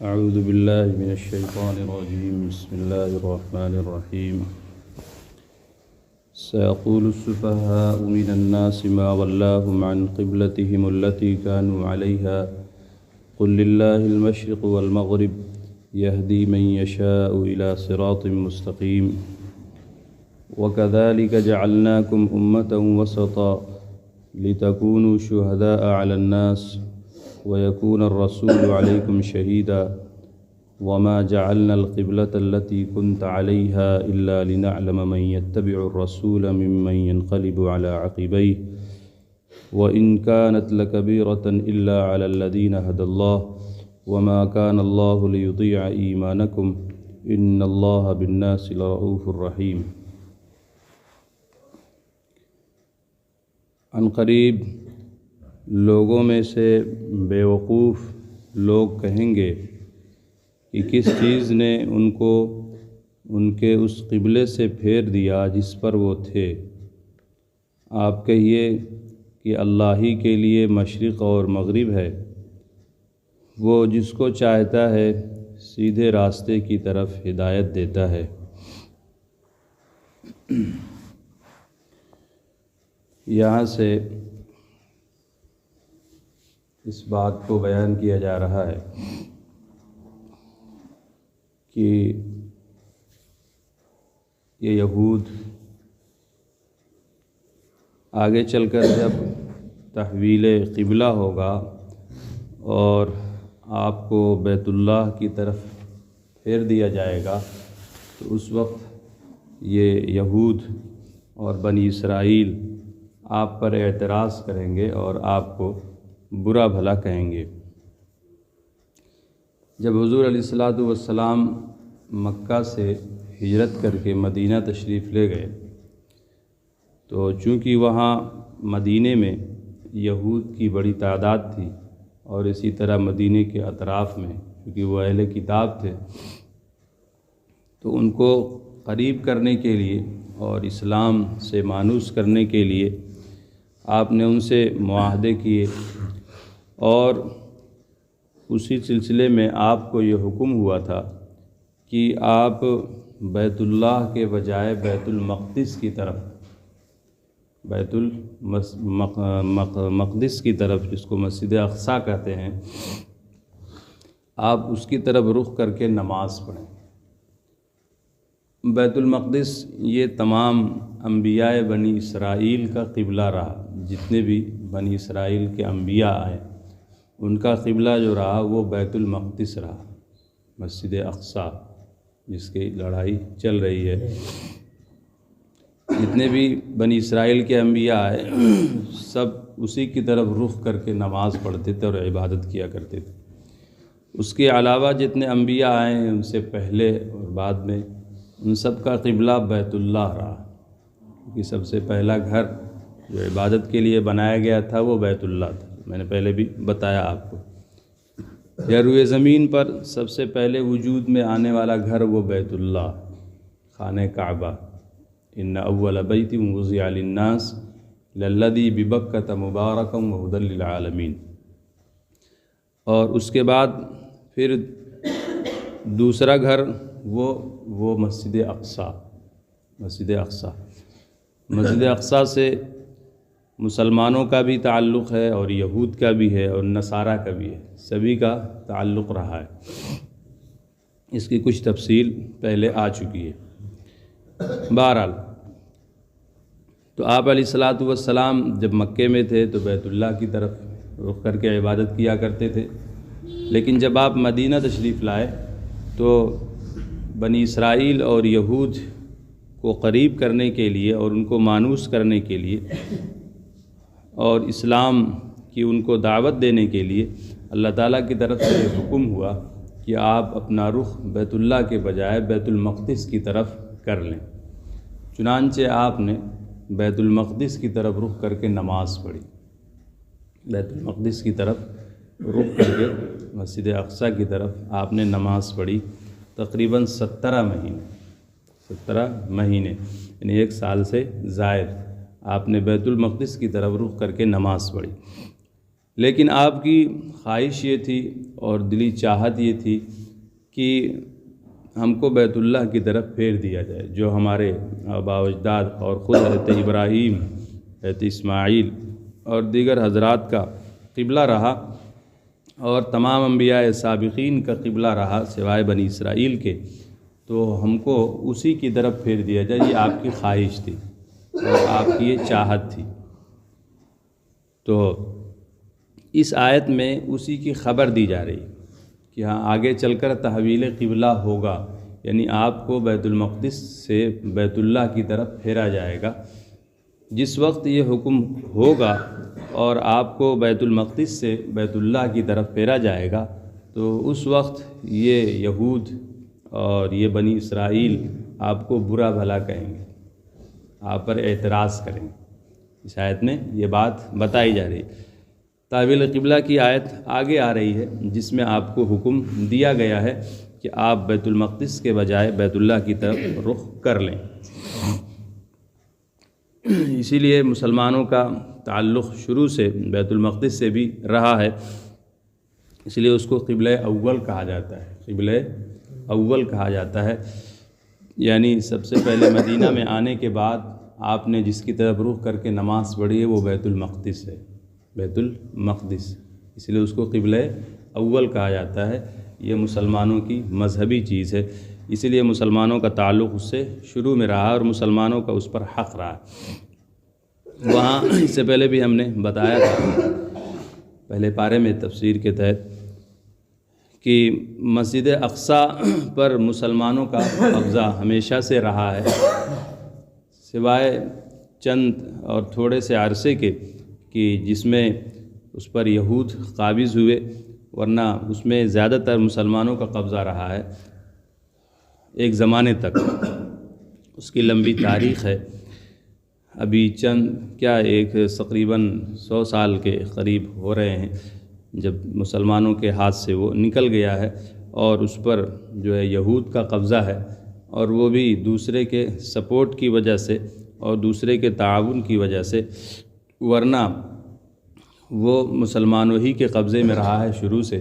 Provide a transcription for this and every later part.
أعوذ بالله من الشيطان الرجيم. بسم الله الرحمن الرحيم. سيقول السفهاء من الناس ما ولاهم عن قبلتهم التي كانوا عليها قل لله المشرق والمغرب يهدي من يشاء إلى صراط مستقيم وكذلك جعلناكم أمة وسطا لتكونوا شهداء على الناس ويكون الرسول عليكم شهيدا وما جعلنا القبلة التي كنت عليها إلا لنعلم من يتبع الرسول ممن ينقلب على عقبيه وإن كانت لكبيرة إلا على الذين هدى الله وما كان الله ليضيع إيمانكم إن الله بالناس لرؤوف رحيم. عن قریب لوگوں میں سے بیوقوف لوگ کہیں گے کہ کس چیز نے ان کو ان کے اس قبلے سے پھیر دیا جس پر وہ تھے. آپ کہیے کہ اللہ ہی کے لیے مشرق اور مغرب ہے، وہ جس کو چاہتا ہے سیدھے راستے کی طرف ہدایت دیتا ہے. یہاں سے اس بات کو بیان کیا جا رہا ہے کہ یہ یہود آگے چل کر جب تحویل قبلہ ہوگا اور آپ کو بیت اللہ کی طرف پھیر دیا جائے گا تو اس وقت یہ یہود اور بنی اسرائیل آپ پر اعتراض کریں گے اور آپ کو برا بھلا کہیں گے. جب حضور علیہ الصلاۃ والسلام مکہ سے ہجرت کر کے مدینہ تشریف لے گئے تو چونکہ وہاں مدینے میں یہود کی بڑی تعداد تھی اور اسی طرح مدینے کے اطراف میں کیونکہ وہ اہل کتاب تھے تو ان کو قریب کرنے کے لیے اور اسلام سے مانوس کرنے کے لیے آپ نے ان سے معاہدے کیے اور اسی سلسلے میں آپ کو یہ حکم ہوا تھا کہ آپ بیت اللہ کے بجائے بیت المقدس کی طرف مقدس کی طرف جس کو مسجد اقصیٰ کہتے ہیں آپ اس کی طرف رخ کر کے نماز پڑھیں. بیت المقدس یہ تمام انبیاء بنی اسرائیل کا قبلہ رہا. جتنے بھی بنی اسرائیل کے انبیاء آئے ان کا قبلہ جو رہا وہ بیت المقدس رہا، مسجد اقصیٰ جس کی لڑائی چل رہی ہے. جتنے بھی بنی اسرائیل کے انبیاء آئے سب اسی کی طرف رخ کر کے نماز پڑھتے تھے اور عبادت کیا کرتے تھے. اس کے علاوہ جتنے انبیاء آئے ہیں ان سے پہلے اور بعد میں ان سب کا قبلہ بیت اللہ رہا کیونکہ سب سے پہلا گھر جو عبادت کے لیے بنایا گیا تھا وہ بیت اللہ تھا. میں نے پہلے بھی بتایا آپ کو یا روئے زمین پر سب سے پہلے وجود میں آنے والا گھر وہ بیت اللہ خانہ کعبہ. ان اول بیت وضع للناس للذی ببکۃ مبارکا وہدی للعالمین. اور اس کے بعد پھر دوسرا گھر وہ مسجد اقصیٰ. مسجد اقصیٰ سے مسلمانوں کا بھی تعلق ہے اور یہود کا بھی ہے اور نصارہ کا بھی ہے، سبھی کا تعلق رہا ہے. اس کی کچھ تفصیل پہلے آ چکی ہے. بہرحال تو آپ علیہ الصلاۃ والسلام جب مکے میں تھے تو بیت اللہ کی طرف رخ کر کے عبادت کیا کرتے تھے، لیکن جب آپ مدینہ تشریف لائے تو بنی اسرائیل اور یہود کو قریب کرنے کے لیے اور ان کو مانوس کرنے کے لیے اور اسلام کی ان کو دعوت دینے کے لیے اللہ تعالیٰ کی طرف سے حکم ہوا کہ آپ اپنا رخ بیت اللہ کے بجائے بیت المقدس کی طرف کر لیں. چنانچہ آپ نے بیت المقدس کی طرف رخ کر کے نماز پڑھی. بیت المقدس کی طرف رخ کر کے مسجد اقصیٰ کی طرف آپ نے نماز پڑھی. تقریباً 17 مہینے یعنی 1 سال سے زائد آپ نے بیت المقدس کی طرف رخ کر کے نماز پڑھی. لیکن آپ کی خواہش یہ تھی اور دلی چاہت یہ تھی کہ ہم کو بیت اللہ کی طرف پھیر دیا جائے، جو ہمارے آباء و اجداد اور خود حضرت ابراہیم، حضرت اسماعیل اور دیگر حضرات کا قبلہ رہا اور تمام انبیاء سابقین کا قبلہ رہا سوائے بنی اسرائیل کے، تو ہم کو اسی کی طرف پھیر دیا جائے۔ یہ آپ کی خواہش تھی اور آپ کی یہ چاہت تھی۔ تو اس آیت میں اسی کی خبر دی جا رہی کہ ہاں آگے چل کر تحویل قبلہ ہوگا، یعنی آپ کو بیت المقدس سے بیت اللہ کی طرف پھیرا جائے گا۔ جس وقت یہ حکم ہوگا اور آپ کو بیت المقدس سے بیت اللہ کی طرف پھیرا جائے گا، تو اس وقت یہ یہود اور یہ بنی اسرائیل آپ کو برا بھلا کہیں گے، آپ پر اعتراض کریں گے۔ اس آیت میں یہ بات بتائی جا رہی ہے۔ تحویل قبلہ کی آیت آگے آ رہی ہے جس میں آپ کو حکم دیا گیا ہے کہ آپ بیت المقدس کے بجائے بیت اللہ کی طرف رخ کر لیں۔ اسی لیے مسلمانوں کا تعلق شروع سے بیت المقدس سے بھی رہا ہے، اس لیے اس کو قبلہ اول کہا جاتا ہے، قبلہ اول کہا جاتا ہے۔ یعنی سب سے پہلے مدینہ میں آنے کے بعد آپ نے جس کی طرف رخ کر کے نماز پڑھی ہے وہ بیت المقدس ہے، بیت المقدس، اس لیے اس کو قبلہ اول کہا جاتا ہے۔ یہ مسلمانوں کی مذہبی چیز ہے، اسی لیے مسلمانوں کا تعلق اس سے شروع میں رہا اور مسلمانوں کا اس پر حق رہا۔ وہاں اس سے پہلے بھی ہم نے بتایا تھا پہلے پارے میں تفسیر کے تحت کہ مسجد اقصیٰ پر مسلمانوں کا قبضہ ہمیشہ سے رہا ہے، سوائے چند اور تھوڑے سے عرصے کے کہ جس میں اس پر یہود قابض ہوئے، ورنہ اس میں زیادہ تر مسلمانوں کا قبضہ رہا ہے ایک زمانے تک۔ اس کی لمبی تاریخ ہے، ابھی ایک تقریباً 100 سال کے قریب ہو رہے ہیں جب مسلمانوں کے ہاتھ سے وہ نکل گیا ہے، اور اس پر جو ہے یہود کا قبضہ ہے، اور وہ بھی دوسرے کے سپورٹ کی وجہ سے اور دوسرے کے تعاون کی وجہ سے، ورنہ وہ مسلمانوں ہی کے قبضے میں رہا ہے شروع سے،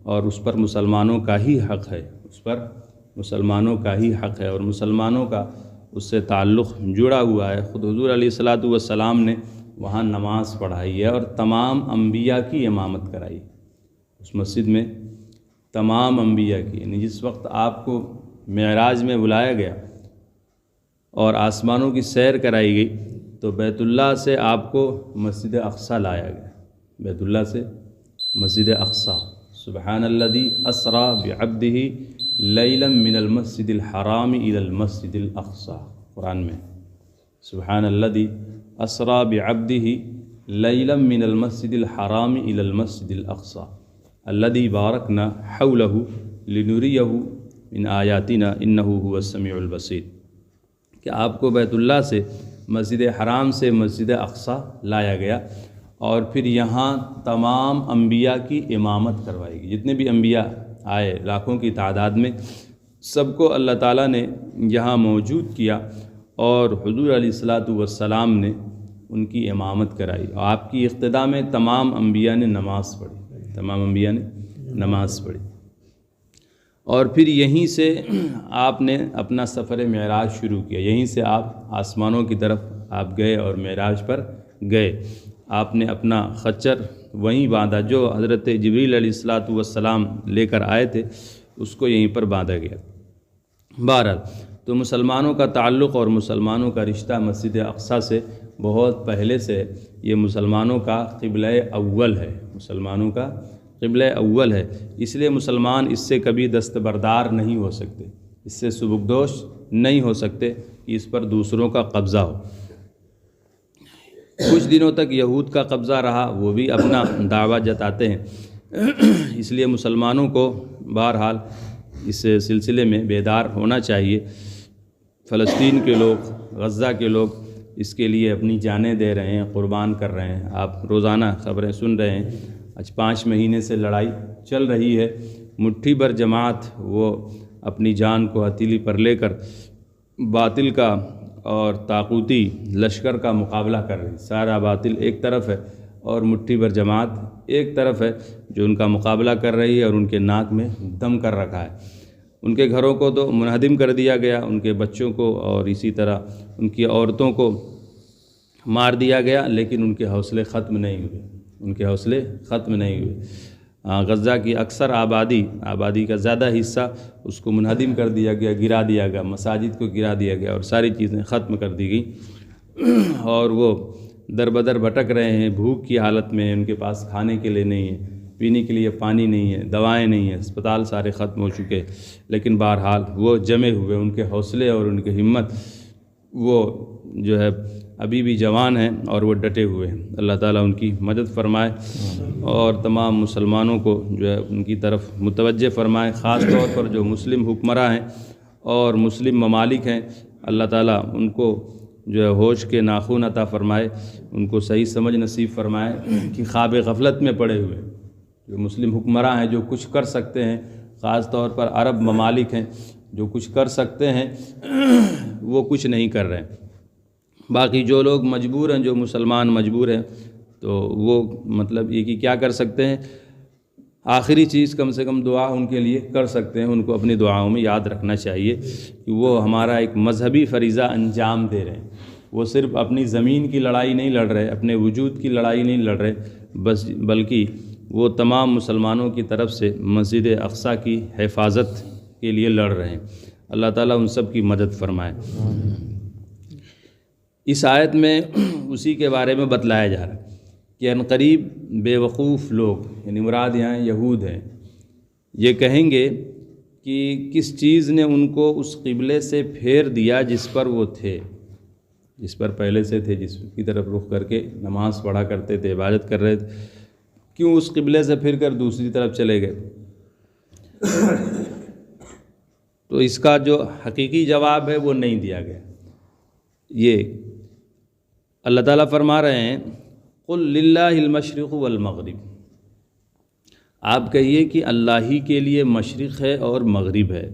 اور اس پر مسلمانوں کا ہی حق ہے، اس پر مسلمانوں کا ہی حق ہے، اور مسلمانوں کا اس سے تعلق جڑا ہوا ہے۔ خود حضور علیہ الصلاۃ والسلام نے وہاں نماز پڑھائی ہے اور تمام انبیاء کی امامت کرائی اس مسجد میں، تمام انبیاء کی۔ یعنی جس وقت آپ کو معراج میں بلایا گیا اور آسمانوں کی سیر کرائی گئی تو بیت اللہ سے آپ کو مسجد اقصیٰ لایا گیا، بیت اللہ سے مسجد اقصیٰ۔ سبحان الذی اسریٰ بعبدہ لیلا من المسجد الحرام الی المسجد الاقصیٰ، قرآن میں سبحان الذی اسریٰ بعبدہ لیلا من المسجد الحرام الی المسجد الاقصیٰ الذی بارکنا حولہ لنریہ من آیاتنا انہ هو السمیع البصیر، کہ آپ کو بیت اللہ سے مسجد حرام سے مسجد اقصیٰ لایا گیا، اور پھر یہاں تمام انبیاء کی امامت کروائی گئی۔ جتنے بھی انبیاء آئے لاکھوں کی تعداد میں، سب کو اللہ تعالیٰ نے یہاں موجود کیا، اور حضور علیہ الصلاۃ والسلام نے ان کی امامت کرائی، اور آپ کی اقتداء میں تمام انبیاء نے نماز پڑھی، تمام انبیاء نے نماز پڑھی۔ اور پھر یہیں سے آپ نے اپنا سفر معراج شروع کیا، یہیں سے آپ آسمانوں کی طرف آپ گئے اور معراج پر گئے۔ آپ نے اپنا خچر وہیں باندھا، جو حضرت جبریل علیہ الصلاۃ والسلام لے کر آئے تھے، اس کو یہیں پر باندھا گیا۔ بہرحال تو مسلمانوں کا تعلق اور مسلمانوں کا رشتہ مسجد اقصیٰ سے بہت پہلے سے، یہ مسلمانوں کا قبلہ اول ہے، مسلمانوں کا قبلہ اول ہے۔ اس لیے مسلمان اس سے کبھی دستبردار نہیں ہو سکتے، اس سے سبکدوش نہیں ہو سکتے کہ اس پر دوسروں کا قبضہ ہو۔ کچھ دنوں تک یہود کا قبضہ رہا، وہ بھی اپنا دعویٰ جتاتے ہیں، اس لیے مسلمانوں کو بہرحال اس سلسلے میں بیدار ہونا چاہیے۔ فلسطین کے لوگ، غزہ کے لوگ اس کے لیے اپنی جانیں دے رہے ہیں، قربان کر رہے ہیں۔ آپ روزانہ خبریں سن رہے ہیں، آج 5 مہینے سے لڑائی چل رہی ہے، مٹھی بھر جماعت وہ اپنی جان کو ہتھیلی پر لے کر باطل کا اور طاغوتی لشکر کا مقابلہ کر رہی ہے۔ سارا باطل ایک طرف ہے اور مٹھی بھر جماعت ایک طرف ہے جو ان کا مقابلہ کر رہی ہے اور ان کے ناک میں دم کر رکھا ہے۔ ان کے گھروں کو تو منہدم کر دیا گیا، ان کے بچوں کو اور اسی طرح ان کی عورتوں کو مار دیا گیا، لیکن ان کے حوصلے ختم نہیں ہوئے، ان کے حوصلے ختم نہیں ہوئے۔ غزہ کی اکثر آبادی کا زیادہ حصہ اس کو منہدم کر دیا گیا، گرا دیا گیا، مساجد کو گرا دیا گیا اور ساری چیزیں ختم کر دی گئیں، اور وہ در بدر بھٹک رہے ہیں، بھوک کی حالت میں، ان کے پاس کھانے کے لیے نہیں ہے، پینے کے لیے پانی نہیں ہے، دوائیں نہیں ہیں، اسپتال سارے ختم ہو چکے، لیکن بہرحال وہ جمے ہوئے، ان کے حوصلے اور ان کی ہمت وہ جو ہے ابھی بھی جوان ہیں اور وہ ڈٹے ہوئے ہیں۔ اللہ تعالیٰ ان کی مدد فرمائے اور تمام مسلمانوں کو جو ہے ان کی طرف متوجہ فرمائے، خاص طور پر جو مسلم حکمراں ہیں اور مسلم ممالک ہیں، اللہ تعالیٰ ان کو جو ہے ہوش کے ناخن عطا فرمائے، ان کو صحیح سمجھ نصیب فرمائے کہ خواب غفلت میں پڑے ہوئے جو مسلم حکمراں ہیں، جو کچھ کر سکتے ہیں، خاص طور پر عرب ممالک ہیں جو کچھ کر سکتے ہیں، وہ کچھ نہیں کر رہے ہیں۔ باقی جو لوگ مجبور ہیں، جو مسلمان مجبور ہیں، تو وہ مطلب یہ کہ کیا کر سکتے ہیں، آخری چیز کم سے کم دعا ان کے لیے کر سکتے ہیں، ان کو اپنی دعاؤں میں یاد رکھنا چاہیے کہ وہ ہمارا ایک مذہبی فریضہ انجام دے رہے ہیں، وہ صرف اپنی زمین کی لڑائی نہیں لڑ رہے، اپنے وجود کی لڑائی نہیں لڑ رہے، بلکہ وہ تمام مسلمانوں کی طرف سے مسجد اقصیٰ کی حفاظت کے لیے لڑ رہے ہیں۔ اللہ تعالیٰ ان سب کی مدد فرمائے۔ اس آیت میں اسی کے بارے میں بتلایا جا رہا ہے کہ عنقریب بے وقوف لوگ، یعنی مراد یہاں یہود ہیں، یہ کہیں گے کہ کس چیز نے ان کو اس قبلے سے پھیر دیا جس پر وہ تھے، جس پر پہلے سے تھے، جس کی طرف رخ کر کے نماز پڑھا کرتے تھے، عبادت کر رہے تھے، کیوں اس قبلے سے پھر کر دوسری طرف چلے گئے؟ تو اس کا جو حقیقی جواب ہے وہ نہیں دیا گیا۔ یہ اللہ تعالیٰ فرما رہے ہیں قل للہ المشرق والمغرب، آپ کہیے کہ اللہ ہی کے لیے مشرق ہے اور مغرب ہے،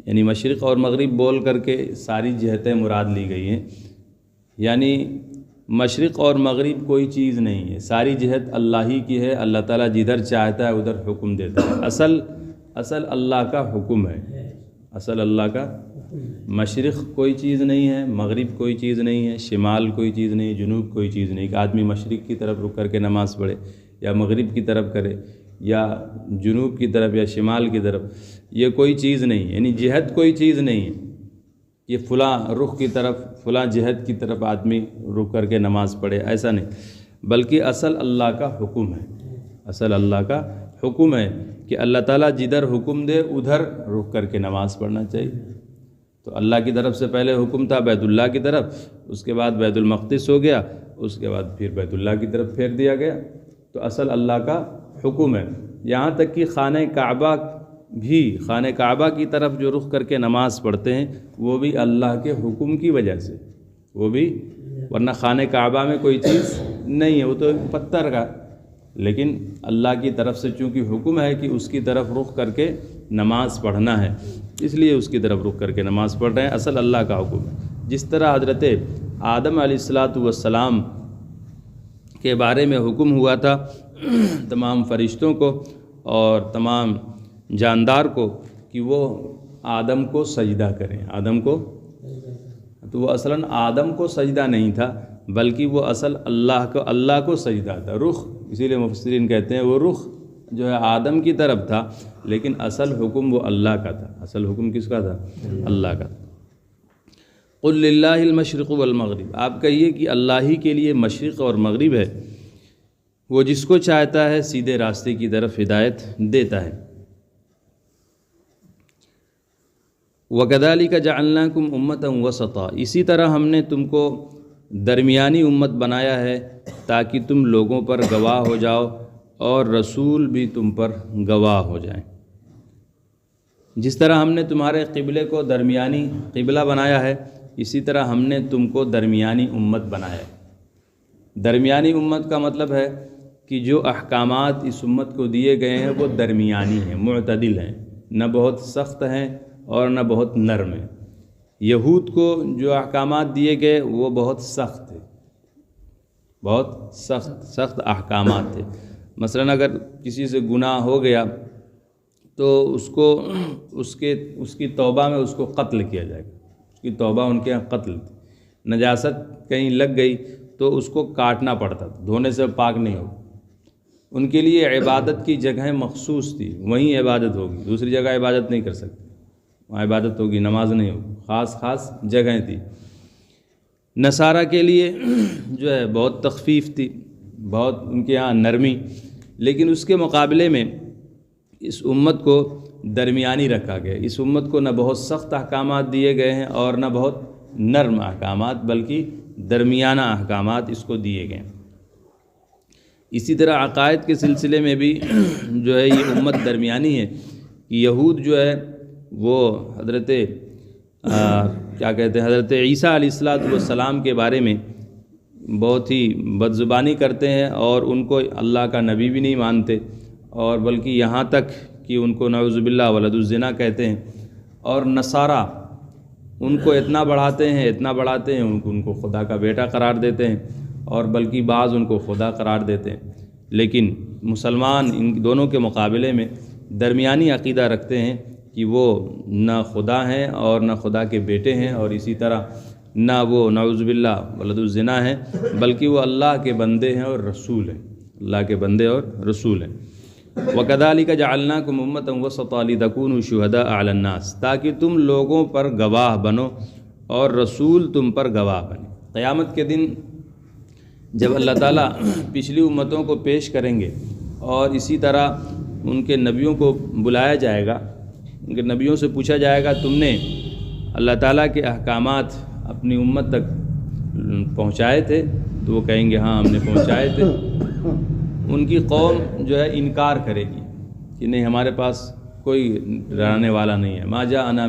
یعنی مشرق اور مغرب بول کر کے ساری جہتیں مراد لی گئی ہیں، یعنی مشرق اور مغرب کوئی چیز نہیں ہے، ساری جہت اللہ ہی کی ہے، اللہ تعالیٰ جدھر چاہتا ہے ادھر حکم دیتا ہے۔ اصل اللہ کا حکم ہے، اصل اللہ کا، مشرق کوئی چیز نہیں ہے، مغرب کوئی چیز نہیں ہے، شمال کوئی چیز نہیں، جنوب کوئی چیز نہیں کہ آدمی مشرق کی طرف رک کر کے نماز پڑھے یا مغرب کی طرف کرے یا جنوب کی طرف یا شمال کی طرف، یہ کوئی چیز نہیں، یعنی جہت کوئی چیز نہیں ہے کہ فلاں رخ کی طرف، فلاں جہت کی طرف آدمی رک کر کے نماز پڑھے، ایسا نہیں، بلکہ اصل اللہ کا حکم ہے، اصل اللہ کا حکم ہے کہ اللہ تعالیٰ جدھر حکم دے ادھر رک کر کے نماز پڑھنا چاہیے۔ تو اللہ کی طرف سے پہلے حکم تھا بیت اللہ کی طرف، اس کے بعد بیت المقدس ہو گیا، اس کے بعد پھر بیت اللہ کی طرف پھیر دیا گیا، تو اصل اللہ کا حکم ہے۔ یہاں تک کہ خانہ کعبہ کی طرف جو رخ کر کے نماز پڑھتے ہیں وہ بھی اللہ کے حکم کی وجہ سے، وہ بھی، ورنہ خانہ کعبہ میں کوئی چیز نہیں ہے، وہ تو ایک پتھر کا، لیکن اللہ کی طرف سے چونکہ حکم ہے کہ اس کی طرف رخ کر کے نماز پڑھنا ہے، اس لیے اس کی طرف رخ کر کے نماز پڑھ رہے ہیں، اصل اللہ کا حکم ہے۔ جس طرح حضرت آدم علیہ السلام کے بارے میں حکم ہوا تھا تمام فرشتوں کو اور تمام جاندار کو کہ وہ آدم کو سجدہ کریں، آدم کو، تو وہ اصلاً آدم کو سجدہ نہیں تھا بلکہ وہ اصل اللہ کو سجدہ تھا، رخ، اسی لیے مفسرین کہتے ہیں وہ رخ جو ہے آدم کی طرف تھا، لیکن اصل حکم وہ اللہ کا تھا، اصل حکم کس کا تھا؟ اللہ کا تھا۔ قل للہ المشرق والمغرب، آپ کہیے کہ اللہ ہی کے لیے مشرق اور مغرب ہے، وہ جس کو چاہتا ہے سیدھے راستے کی طرف ہدایت دیتا ہے۔ وَكَذَلِكَ جَعَلْنَاكُمْ أُمَّةً وَسَطًا، اسی طرح ہم نے تم کو درمیانی امت بنایا ہے تاکہ تم لوگوں پر گواہ ہو جاؤ اور رسول بھی تم پر گواہ ہو جائیں۔ جس طرح ہم نے تمہارے قبلے کو درمیانی قبلہ بنایا ہے، اسی طرح ہم نے تم کو درمیانی امت بنایا ہے۔ درمیانی امت کا مطلب ہے کہ جو احکامات اس امت کو دیے گئے ہیں وہ درمیانی ہیں، معتدل ہیں، نہ بہت سخت ہیں اور نہ بہت نرم ہیں۔ یہود کو جو احکامات دیے گئے وہ بہت سخت تھے، بہت سخت احکامات تھے۔ مثلا اگر کسی سے گناہ ہو گیا تو اس کو اس کی توبہ میں اس کو قتل کیا جائے گا، اس کی توبہ ان کے یہاں قتل تھی۔ نجاست کہیں لگ گئی تو اس کو کاٹنا پڑتا تھا، دھونے سے پاک نہیں ہوگا۔ ان کے لیے عبادت کی جگہیں مخصوص تھی، وہیں عبادت ہوگی، دوسری جگہ عبادت نہیں کر سکتے، وہاں عبادت ہوگی، نماز نہیں ہوگی، خاص جگہیں تھی۔ نصارہ کے لیے جو ہے بہت تخفیف تھی، بہت ان کے یہاں نرمی، لیکن اس کے مقابلے میں اس امت کو درمیانی رکھا گیا۔ اس امت کو نہ بہت سخت احکامات دیے گئے ہیں اور نہ بہت نرم احکامات، بلکہ درمیانہ احکامات اس کو دیے گئے ہیں۔ اسی طرح عقائد کے سلسلے میں بھی جو ہے یہ امت درمیانی ہے کہ یہود جو ہے وہ حضرت حضرت عیسیٰ علیہ السلام کے بارے میں بہت ہی بدزبانی کرتے ہیں اور ان کو اللہ کا نبی بھی نہیں مانتے، اور بلکہ یہاں تک کہ ان کو نعوذ باللہ ولد الزنا کہتے ہیں۔ اور نصارہ ان کو اتنا بڑھاتے ہیں ان کو خدا کا بیٹا قرار دیتے ہیں، اور بلکہ بعض ان کو خدا قرار دیتے ہیں۔ لیکن مسلمان ان دونوں کے مقابلے میں درمیانی عقیدہ رکھتے ہیں کہ وہ نہ خدا ہیں اور نہ خدا کے بیٹے ہیں، اور اسی طرح نہ وہ نعوذ باللہ ولد الزنا ہیں، بلکہ وہ اللہ کے بندے ہیں اور رسول ہیں، اللہ کے بندے اور رسول ہیں۔ وَكَذَلِكَ جَعَلْنَاكُمْ أُمَّةً وَسَطًا لِتَكُونُوا شُهَدَاءَ عَلَى النَّاسِ، تاکہ تم لوگوں پر گواہ بنو اور رسول تم پر گواہ بنے۔ قیامت کے دن جب اللہ تعالیٰ پچھلی امتوں کو پیش کریں گے اور اسی طرح ان کے نبیوں کو بلایا جائے گا، ان کے نبیوں سے پوچھا جائے گا تم نے اللہ تعالیٰ کے احکامات اپنی امت تک پہنچائے تھے؟ تو وہ کہیں گے ہاں ہم نے پہنچائے تھے۔ ان کی قوم جو ہے انکار کرے گی کہ نہیں، ہمارے پاس کوئی ڈرانے والا نہیں ہے، ما جاءنا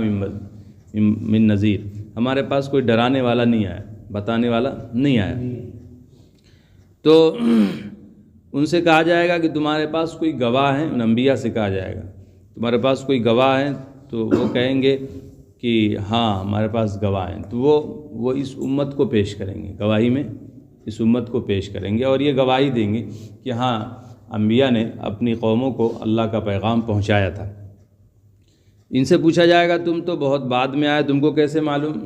من نذیر، ہمارے پاس کوئی ڈرانے والا نہیں آیا، بتانے والا نہیں آیا۔ تو ان سے کہا جائے گا کہ تمہارے پاس کوئی گواہ ہیں، ان انبیاء سے کہا جائے گا تمہارے پاس کوئی گواہ ہیں؟ تو وہ کہیں گے کہ ہاں ہمارے پاس گواہ ہیں۔ تو وہ اس امت کو پیش کریں گے، گواہی میں اس امت کو پیش کریں گے اور یہ گواہی دیں گے کہ ہاں انبیاء نے اپنی قوموں کو اللہ کا پیغام پہنچایا تھا۔ ان سے پوچھا جائے گا تم تو بہت بعد میں آئے، تم کو کیسے معلوم؟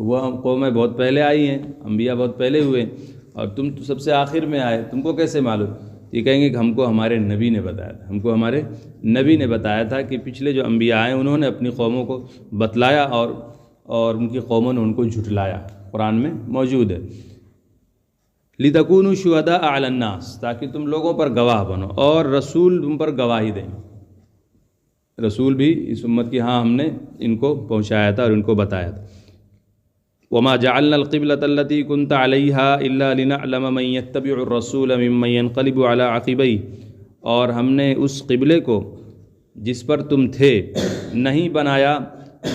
وہ قومیں بہت پہلے آئی ہیں، انبیاء بہت پہلے ہوئے، اور تم تو سب سے آخر میں آئے، تم کو کیسے معلوم؟ یہ کہیں گے کہ ہم کو ہمارے نبی نے بتایا تھا، ہم کو ہمارے نبی نے بتایا تھا کہ پچھلے جو انبیاء آئے انہوں نے اپنی قوموں کو بتلایا اور ان کی قوموں نے ان کو جھٹلایا، قرآن میں موجود ہے۔ لِتَكُونُوا شُهَدَاءَ عَلَى النَّاسِ، تاکہ تم لوگوں پر گواہ بنو اور رسول تم پر گواہی دیں، رسول بھی اس امت کی ہاں ہم نے ان کو پہنچایا تھا اور ان کو بتایا تھا۔ وَمَا جَعَلْنَا الْقِبْلَةَ الَّتِي كُنْتَ عَلَيْهَا إِلَّا لِنَعْلَمَ مَن يَتَّبِعُ الرَّسُولَ مِمَّن يَنقَلِبُ عَلَى عَقِبَيْهِ، اور ہم نے اس قبلے کو جس پر تم تھے نہیں بنایا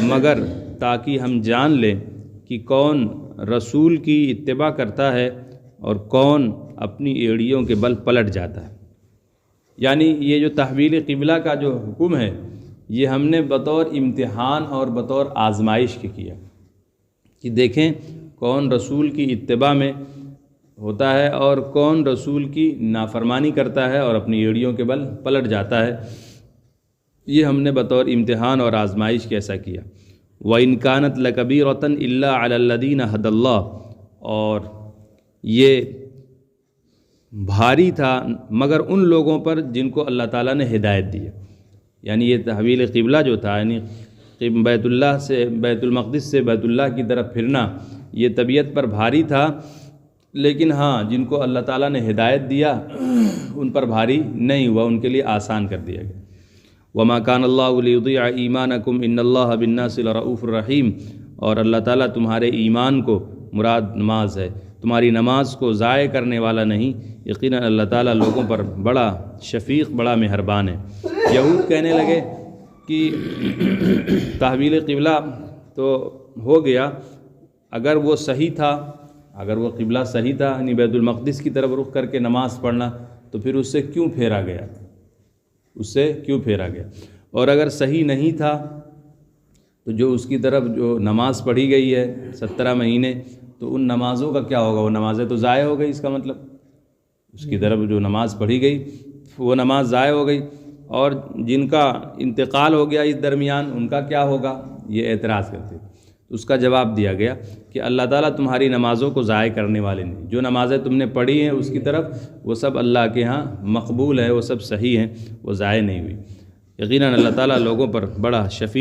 مگر تاکہ ہم جان لیں کہ کون رسول کی اتباع کرتا ہے اور کون اپنی ایڑیوں کے بل پلٹ جاتا ہے۔ یعنی یہ جو تحویل قبلہ کا جو حکم ہے یہ ہم نے بطور امتحان اور بطور آزمائش کے کیا کہ دیکھیں کون رسول کی اتباع میں ہوتا ہے اور کون رسول کی نافرمانی کرتا ہے اور اپنی ایڑیوں کے بل پلٹ جاتا ہے۔ یہ ہم نے بطور امتحان اور آزمائش کے ایسا کیا۔ وَإِنْ كَانَتْ لَكَبِيرَةً إِلَّا عَلَى الَّذِينَ هَدَى اللَّهُ، اور یہ بھاری تھا مگر ان لوگوں پر جن کو اللہ تعالیٰ نے ہدایت دی ہے۔ یعنی یہ تحویل قبلہ جو تھا، یعنی بیت اللہ سے بیت المقدس سے بیت اللہ کی طرف پھرنا، یہ طبیعت پر بھاری تھا، لیکن ہاں جن کو اللہ تعالیٰ نے ہدایت دیا ان پر بھاری نہیں ہوا، ان کے لیے آسان کر دیا گیا۔ وَمَا كَانَ اللَّهُ لِيُضِيعَ إِيمَانَكُمْ إِنَّ اللَّهَ بِالنَّاسِ لَرَءُوفٌ رَحِيمٌ، اور اللہ تعالیٰ تمہارے ایمان کو، مراد نماز ہے، تمہاری نماز کو ضائع کرنے والا نہیں، یقیناً اللہ تعالیٰ لوگوں پر بڑا شفیق، بڑا مہربان ہے۔ یہود کہنے لگے کہ تحویل قبلہ تو ہو گیا، اگر وہ صحیح تھا، اگر وہ قبلہ صحیح تھا یعنی بیت المقدس کی طرف رخ کر کے نماز پڑھنا، تو پھر اس سے کیوں پھیرا گیا، اس سے کیوں پھیرا گیا؟ اور اگر صحیح نہیں تھا تو جو اس کی طرف جو نماز پڑھی گئی ہے 17 مہینے تو ان نمازوں کا کیا ہوگا؟ وہ نمازیں تو ضائع ہو گئی، اس کا مطلب اس کی طرف جو نماز پڑھی گئی وہ نماز ضائع ہو گئی، اور جن کا انتقال ہو گیا اس درمیان ان کا کیا ہوگا؟ یہ اعتراض کرتے تھے۔ تو اس کا جواب دیا گیا کہ اللہ تعالیٰ تمہاری نمازوں کو ضائع کرنے والے نہیں، جو نمازیں تم نے پڑھی ہیں اس کی طرف وہ سب اللہ کے ہاں مقبول ہے، وہ سب صحیح ہیں، وہ ضائع نہیں ہوئی۔ یقیناً اللہ تعالیٰ لوگوں پر بڑا شفیق